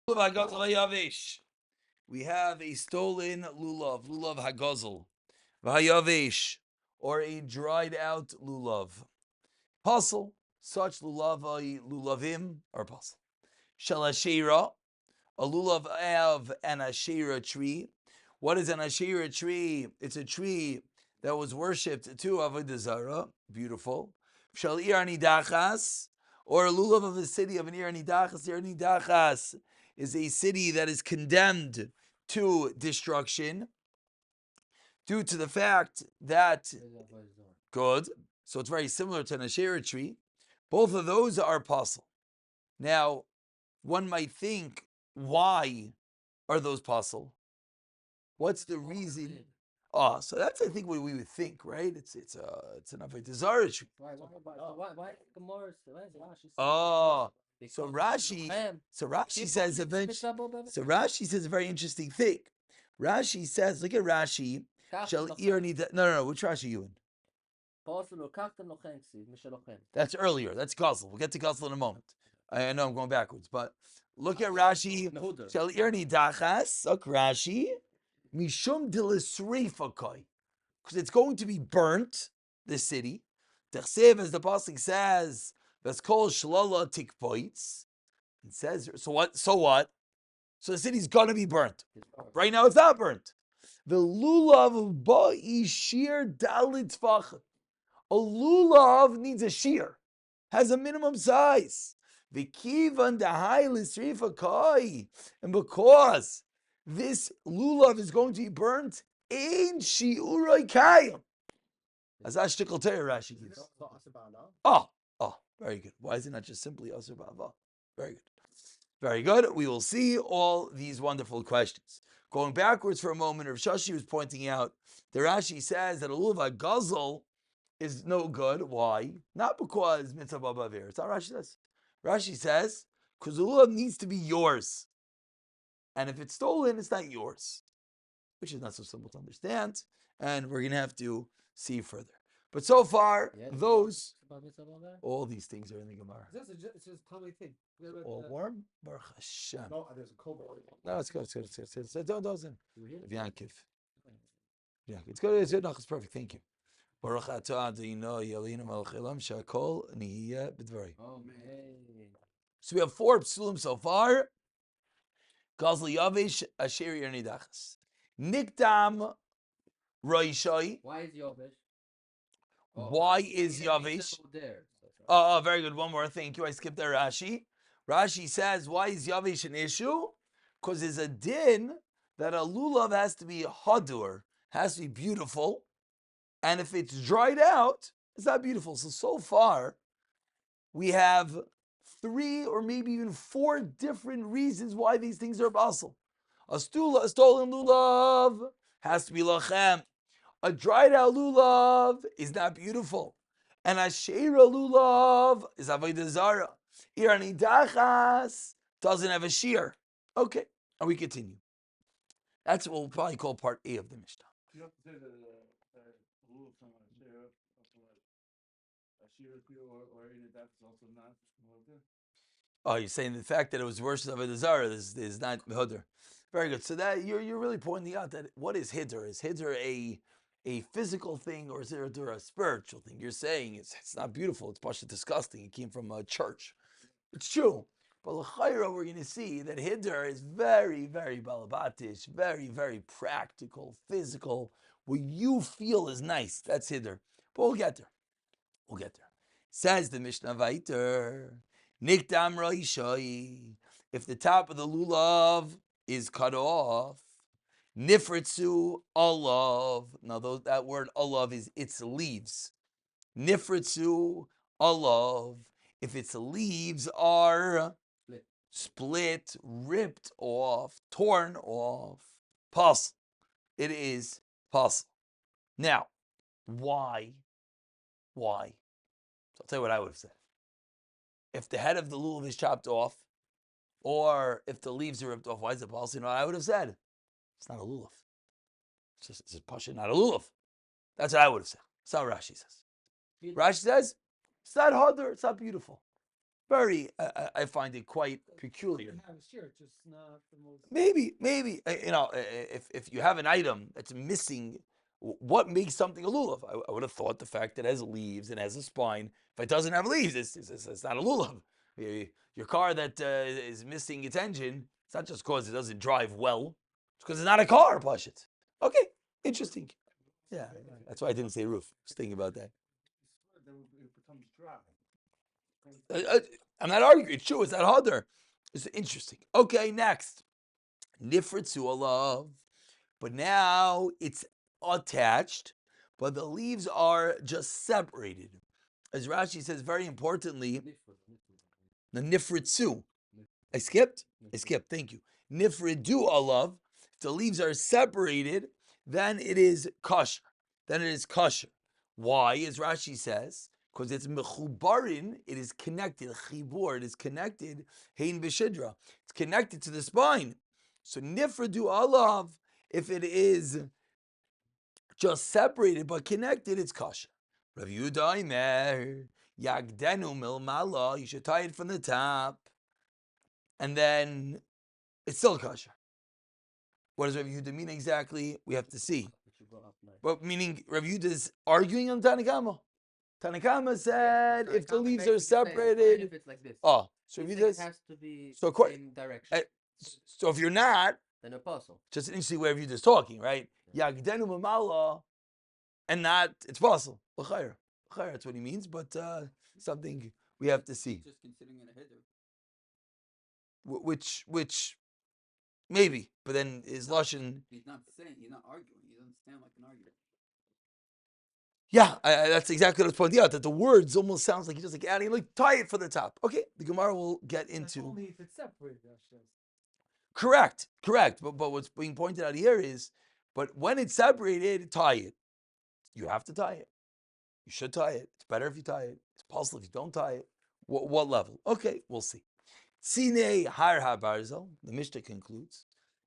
We have a stolen lulav hagazel, v'hayavesh, or a dried out lulav. Puzzle, such lulavim are puzzle. Shalashira, a lulav of an ashera tree. What is an ashera tree? It's a tree that was worshipped to Avodah Zarah. Beautiful. Shal ir nidachas, or a lulav of a city of an ir nidachas. Ir nidachas is a city that is condemned to destruction due to the fact that good. So it's very similar to an ashera tree. Both of those are possible. Now, one might think, why are those possible? What's the reason? Oh, so that's I think what we would think, right? It's an avodah zarah tree. Why Gemara? Oh, so Rashi says so Rashi says a very interesting thing. Rashi says, look at Rashi. Shall no. Which Rashi you in? That's earlier. That's Gazal. We'll get to Gazal in a moment. I know I'm going backwards, but look at Rashi. Shall irni dachas. Look, Rashi. Mishum dilisrifakai. Because it's going to be burnt, the city. Techsev, as the pasuk says, that's called shlala tikpoitz. It says, so what? So what? So the city's going to be burnt. Right now it's not burnt. The lulav ba'ishir dalit tvachim. A lulav needs a shear, has a minimum size. V'kivan dahailis rifa kai, and because this lulav is going to be burnt, ein shiurai kayim. As ashtikal Rashi gives. Oh, very good. Why is it not just simply asur ba'ava? Very good. Very good. We will see all these wonderful questions. Going backwards for a moment, Rav Shashi was pointing out that Rashi says that a lulav gazel is no good. Why? Not because mitzvah b'avir. It's not Rashi says. Rashi says because the lulav needs to be yours, and if it's stolen, it's not yours, which is not so simple to understand. And we're gonna have to see further. But so far, all these things are in the Gemara. It's just totally thing. All warm? Baruch Hashem. No, there's a cold. No, it's good. It's good. It's good. Don't dozen. Yankiv. Yeah, it's good. It's good. No, it's perfect. Thank you. Baruch atah Adonai Yalinu Melech Olam Shakol Nihiyeh B'Dvarim. So we have 4 psulim so far. Gazal Yavish Asher Yer Nidachas. Nikdam Roishai. Why is Yavish? Why is Yavish? Oh, very good. One more. Thank you. I skipped there, Rashi. Rashi says, why is Yavish an issue? Because there's a din that a lulav has to be hadur, has to be beautiful. And if it's dried out, it's not beautiful. So far, we have 3 or maybe even 4 different reasons why these things are basal. A stolen lulav has to be lachem. A dried out lulav is not beautiful. And a sheira lulav is avodah zarah. Ir nidachas doesn't have a shear. Okay, and we continue. That's what we'll probably call part A of the Mishnah. You have to say that lulav from a shear or in that's also not. Oh, you're saying the fact that it was worse than avodah zarah is not hiddur. Very good. So that you're really pointing out that what is hiddur? Is hiddur a physical thing, or is it a spiritual thing? You're saying it's not beautiful. It's partially disgusting. It came from a church. It's true. But l'chayra, we're going to see that hiddur is very, very balabatish, very, very practical, physical. What you feel is nice. That's hiddur. But we'll get there. We'll get there. Says the Mishnah Vayter, Nikdam Roishai. If the top of the lulav is cut off, Nifritzu olav. Now that word olav is its leaves. Nifritzu olav. If its leaves are split, ripped off, torn off, puzzle. It is puzzle. Now, why? So I'll tell you what I would have said. If the head of the lulav is chopped off, or if the leaves are ripped off, why is it puzzle? You know what I would have said? It's not a lulav. It's just pasha, not a lulav. That's what I would have said. That's how Rashi says. Rashi says, it's not harder, it's not beautiful. very, I find it quite peculiar. You have a shirt, just not the most. Maybe, if you have an item that's missing, what makes something a lulav? I would have thought the fact that it has leaves and has a spine. If it doesn't have leaves, it's not a lulav. Your car that is missing its engine, it's not just because it doesn't drive well. It's because it's not a car, Pashit. Okay, interesting. Yeah, that's why I didn't say roof. I was thinking about that. Then it becomes dry. I'm not arguing. It's true. It's not harder. It's interesting. Okay, next. Nifritzu alav. But now it's attached, but the leaves are just separated. As Rashi says very importantly, the nifritzu. I skipped? I skipped. Thank you. Nifridu alav. If the leaves are separated, then it is kosher. Then it is kosher. Why? As Rashi says, because it's mechubarin, it is connected. Chibur, it is connected. Hein b'shidra. It's connected to the spine. So nifridu alav, if it is just separated but connected, it's kosher. Rav Yehuda Omer, yagdenu milmala. You should tie it from the top, and then it's still kosher. What does Rav Yehuda mean exactly? We have to see. But meaning Rav Yehuda is arguing on Tanakama. Tanakama said if the leaves are separated, if it's like this. oh, so He's Rav saying Yehuda it has to be so the same direction. so if you're not, Then apostle. just an interesting way of Yehuda is talking, right? Yagdenu mamala, and not it's possible. L'chayr, that's what he means, but something we have to see. Just considering it a hitter. Which maybe, but then his lashon. He's not saying. He's not arguing. He doesn't stand like an argument. Yeah, that's exactly what I was pointing out. That the words almost sounds like he's just like adding, like tie it for the top. Okay, the Gemara will get That's into. only if it's separated, Rashi says. Correct. But what's being pointed out here is, but when it's separated, tie it. You have to tie it. You should tie it. It's better if you tie it. It's possible if you don't tie it. What level? Okay, we'll see. Tzine Har HaBarzel, the Mishnah concludes,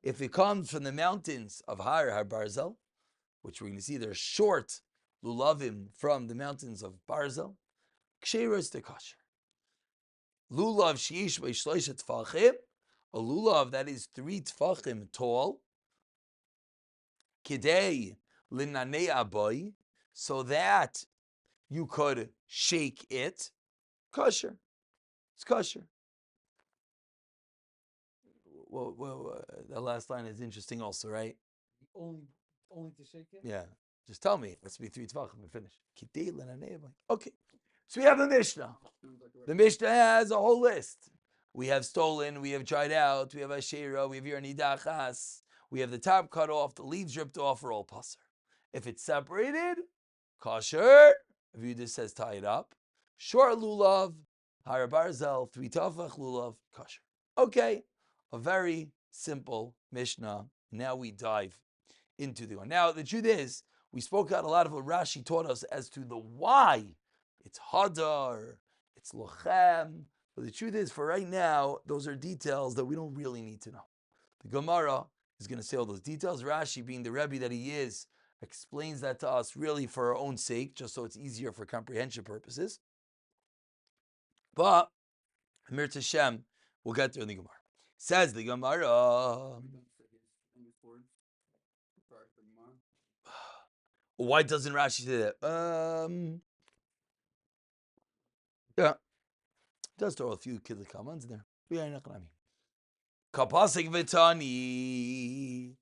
if it comes from the mountains of Har HaBarzel, which we're going to see they're short lulavim from the mountains of Barzel, ksheira is the kosher. Lulav sheish v'shloisha tfachim, a lulav that is 3 tfachim tall, kidei linanei aboy, so that you could shake it, kosher. It's kosher. Well, that last line is interesting also, right? Only to shake it? Yeah. Just tell me. Let's be 3 tvachim and finish. Okay. So we have a Mishnah. The Mishnah has a whole list. We have stolen, we have dried out, we have Ashera, we have Yernidachas, we have the top cut off, the leaves ripped off, are all passer. If it's separated, kosher. If you just says tie it up. Short lulav, Har Barzel, 3 tafach lulav, kosher. Okay. A very simple Mishnah. Now we dive into the one. Now, the truth is, we spoke out a lot of what Rashi taught us as to the why. It's Hadar, it's Lochem. But the truth is, for right now, those are details that we don't really need to know. The Gemara is going to say all those details. Rashi, being the Rebbe that he is, explains that to us really for our own sake, just so it's easier for comprehension purposes. But, Amir Tashem, we'll get there in the Gemara. Says the Gemara. Why doesn't Rashi say that? Yeah. Does throw a few kidly comments there. Kapasik Vitani.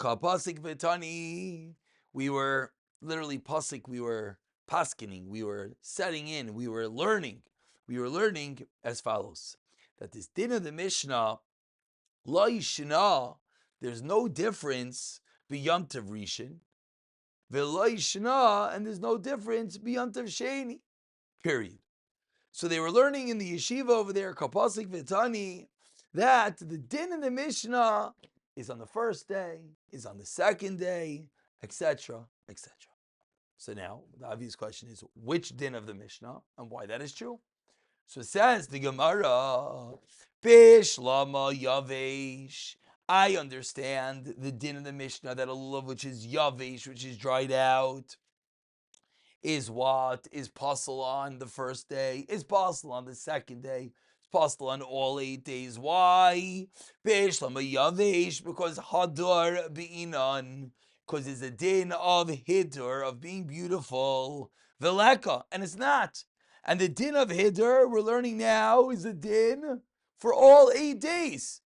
Kapasik Vitani. We were literally pasik, we were paskening, we were setting in, we were learning. We were learning as follows. That this din of the Mishnah, La Yishna, there's no difference beyond Tav Rishon, V'la Yishna, and there's no difference beyond Tav Sheni. Period. So they were learning in the yeshiva over there, Kapasik Vitani, that the din of the Mishnah is on the first day, is on the second day, etc., etc. So now, the obvious question is, which din of the Mishnah, and why that is true? So it says the Gemara, Bish Lama Yavesh. I understand the din of the Mishnah that a lulav which is Yavesh, which is dried out, is what is possible on the first day, is possible on the second day, is possible on all 8 days. Why? Because hadar be'inan, because it's a din of hidur, of being beautiful, veleka, and it's not. And the din of hidur we're learning now is a din for all 8 days.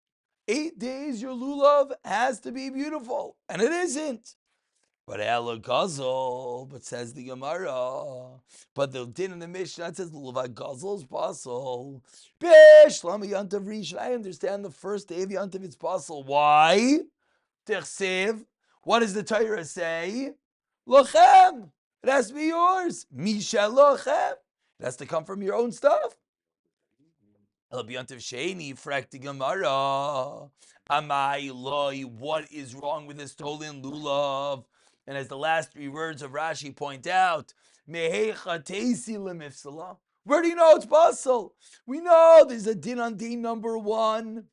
8 days your lulav has to be beautiful, and it isn't. But Ela Guzzle, but says the Gemara. But the din in the Mishnah says Lulav Guzzle's puzzle. Bish Lama Yantav Rishon. I understand the first day of Yantav it's puzzle. Why? Tichsev. What does the Torah say? Lochem. It has to be yours. Misha Lochem. It has to come from your own stuff. El Yantav Sheni Frak the Gemara. Amai Loi. What is wrong with the stolen lulav? And as the last 3 words of Rashi point out, where do you know it's possible? We know there's a din on din number 1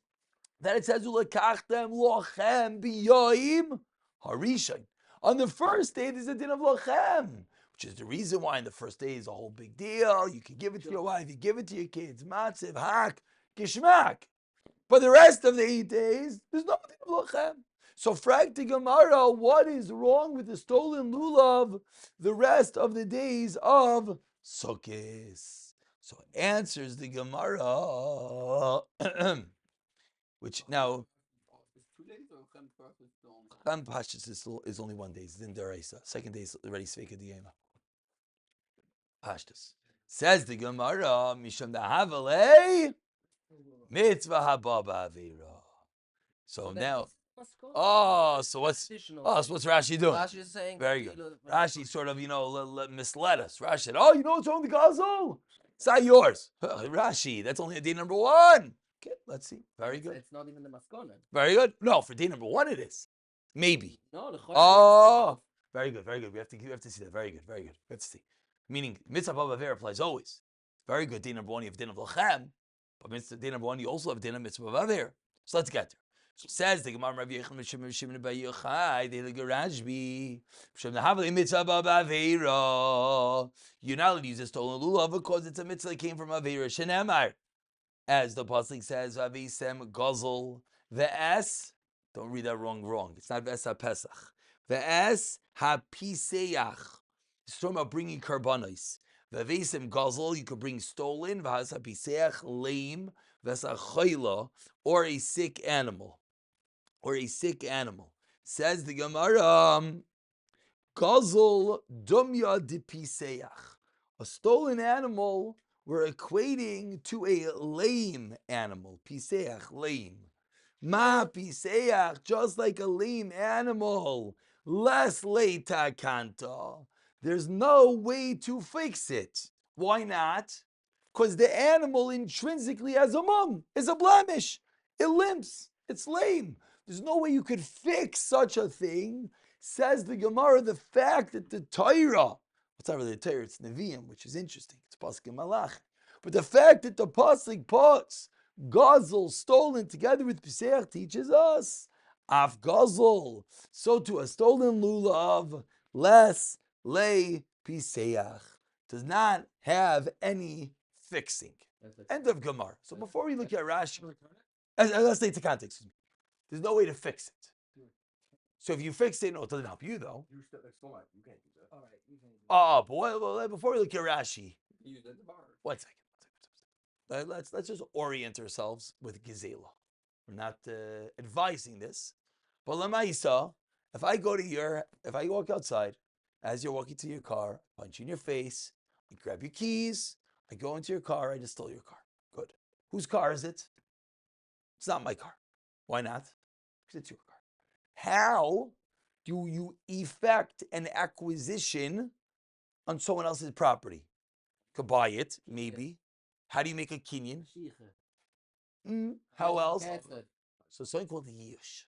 that it says ulekachtem lochem biyoim harishain. On the first day, there's a din of lochem, which is the reason why in the first day is a whole big deal. You can give it to your wife, you give it to your kids, matziv, hak, gishmak. But the rest of the 8 days, there's no din of lochem. So, frag the Gemara, what is wrong with the stolen lulav the rest of the days of Sukkot? So, answers the Gemara, which now, It's 2 days or Chem Torah is still on? Cham Pashtus is only 1 day, it's in Deraisa. Second day is already Sveika Diyema. Pashtus. Says the Gemara, Misham Dahavale, Mitzvah Haba Ba'avira. So now, so what's Rashi doing? Rashi is saying Very good. Rashi sort of, misled us. Rashi said, oh, you know what's wrong with the Gazel? It's not yours. Rashi, that's only a day number 1. Okay, let's see. Very good. It's not even the maskona. Very good. No, for day number 1 it is. Maybe. No, the Oh, very good, very good. We have to see that. Very good, very good. We have to see. Meaning, mitzvah b'aver applies always. Very good. Day number 1, you have din of lachem. But day number 1, you also have din of mitzvah b'aver. So let's get there. So says the Gemara, Rabbi Yechon Shimon Bar Yochai, the Rashbi, Shem Nahavli mitzvah b'aveira. You're not allowed to use a stolen lulav because it's a mitzvah that came from aveira shenemar, as the pasuk says, "Avisem Gazel ve'es." Don't read that wrong. It's not ve'es haPesach. Ve'es haPiseach. It's talking about bringing karbanos. Ve'avisem Gazel, you could bring stolen. Ve'es haPiseach lame. Ve'es hachayla, or a sick animal. Says the Gemara, Gazel dumya dipiseach. A stolen animal we're equating to a lame animal. Piseach, lame. Ma piseach, just like a lame animal. Less leita kanta. There's no way to fix it. Why not? Because the animal intrinsically has a mum, is a blemish. It limps. It's lame. There's no way you could fix such a thing. Says the Gemara, the fact that the Torah, it's not really the Torah, it's Nevi'im, which is interesting. It's Pasuk and Malach. But the fact that the Pasuk puts Gazel, stolen, together with Piseach teaches us, Af Gazel, so to a stolen lulav, less lay Piseach, does not have any fixing. End of Gemara. So before we look at Rashi, let's take the context. There's no way to fix it. So if you fix it, no, it doesn't help you though. You can't do that. All right, But before we look at Rashi, You use it at the bar. 1 second. Let's just orient ourselves with Gezela. We're not advising this, but Lamaisa, if I walk outside, as you're walking to your car, punch you in your face, I grab your keys, I go into your car, I just stole your car. Good. Whose car is it? It's not my car. Why not? Because it's your car. How do you effect an acquisition on someone else's property? You could buy it, maybe. How do you make a kinyan? How else? So something called the yish.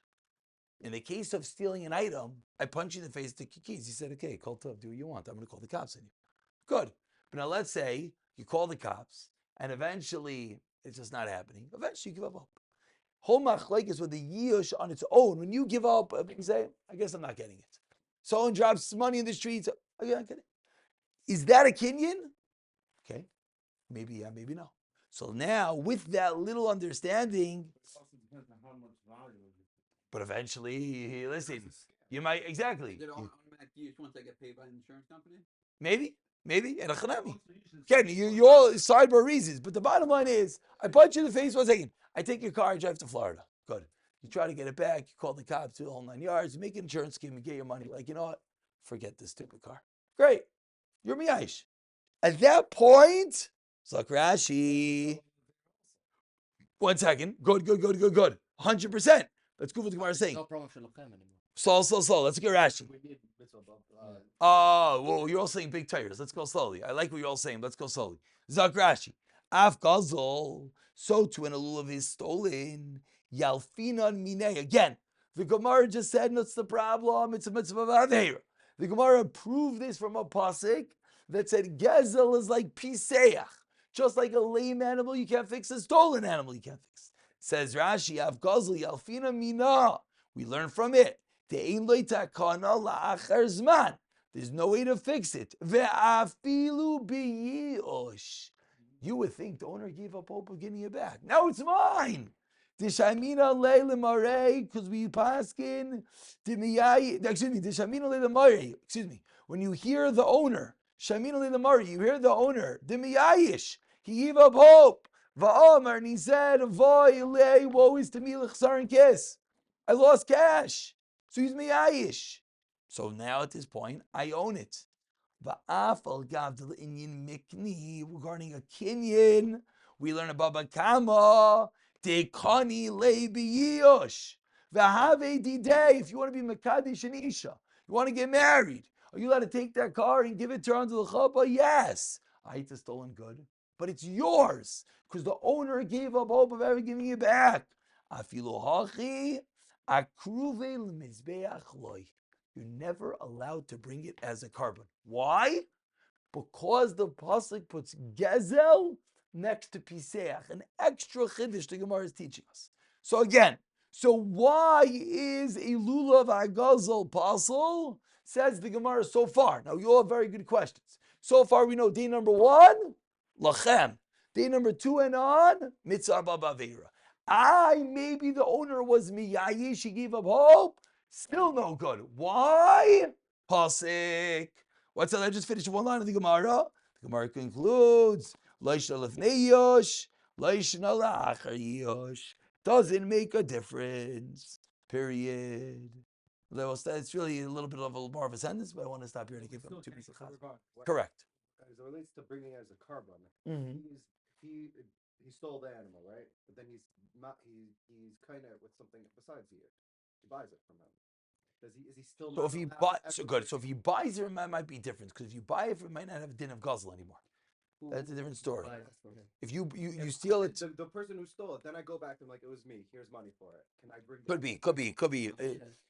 In the case of stealing an item, I punch you in the face, take your keys. He said, okay, call Tov, do what you want. I'm going to call the cops on you. Good. But now let's say you call the cops, and eventually it's just not happening. Eventually you give up hope. Whole machlekes with the yish on its own. When you give up, you say, I guess I'm not getting it. Someone drops money in the streets, I'm not getting it. Is that a Kinyan? Okay, maybe yeah, maybe no. So now, with that little understanding, It also depends on how much value it is. but eventually, listen, you might exactly. Is it automatic use once they get paid by the insurance company? Maybe, and a chanami. Also, you should Again, you all sidebar reasons, but the bottom line is, I punch you in the face 1 second. I take your car, I drive to Florida. Good. You try to get it back, you call the cops, do the whole 9 yards, you make an insurance scheme, you get your money. Like, you know what? Forget this stupid car. Great. You're miyash. At that point, Zak Rashi. 1 second. Good. 100%. Let's go for the Gemara saying. No problem for Lochem anymore. Slow. Let's get Rashi. We need mitzvah. Oh, well, you're all saying big tires. Let's go slowly. I like what you're all saying. Let's go slowly. Zak Rashi. Af Gazal. So too, when a lulav is stolen, Yalfinan Minei. Again, the Gemara just said, what's the problem? It's a mitzvah of Aveira. The Gemara proved this from a pasuk that said Gezel is like Piseach. Just like a lame animal you can't fix, a stolen animal you can't fix. Says Rashi, Av Gazal Yalfina Mina. We learn from it. There's no way to fix it. You would think the owner gave up hope of getting it back. Now it's mine. Because we paskin. Excuse me. When you hear the owner, you hear the owner. He gave up hope. And he said, woe is to me, kiss. I lost cash. So he's miyayish. So now at this point, I own it. Regarding a Kinyan, we learn about Bakama. Dekani lebiyosh. If you want to be Makadish and Isha, you want to get married, are you allowed to take that car and give it to her under the chuppah? Yes. I hate the stolen good, but it's yours because the owner gave up hope of ever giving it back. You're never allowed to bring it as a carbon. Why? Because the pasuk puts gezel next to piseach, an extra chiddush the Gemara is teaching us. So again, why is a lulav agazel pasul? Says the Gemara so far. Now you all have very good questions. So far we know day number 1, lachem. Day number 2 and on, mitzvah b'avera. Maybe the owner was miyayish, he gave up hope. Still no good. Why? Pasik. What's that? I just finished one line of the Gemara. The Gemara concludes, doesn't make a difference. Period. It's really a little bit of more of a sentence, but I want to stop here to give them 2 pieces of chazal. Correct. As it relates to bringing it as a carbon, he stole the animal, right? But then he's kind of with something besides the ear. He buys it from him. Is he still? So if he buys, So if he buys it, it might be different because if you buy it, it might not have a din of guzzle anymore. That's a different story. If you steal it, the person who stole it, then I go back to him like it was me. Here's money for it. Can I bring? Could be.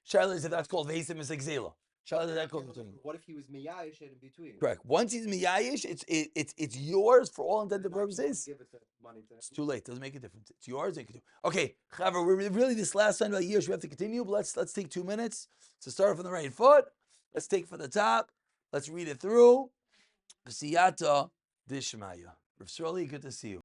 Shaila is if that's called vesim is like zela. Shaila is that called. What if he was miyayish in between? Correct. Once he's miyayish, it's yours for all intents and purposes. Give it to money to him. It's too late. Doesn't make a difference. It's yours. Okay, Chava, we're really this last time about years. We have to continue, but let's take 2 minutes to start from the right foot. Let's take from the top. Let's read it through. Siyata Dishmaya. Rav Sroli, good to see you.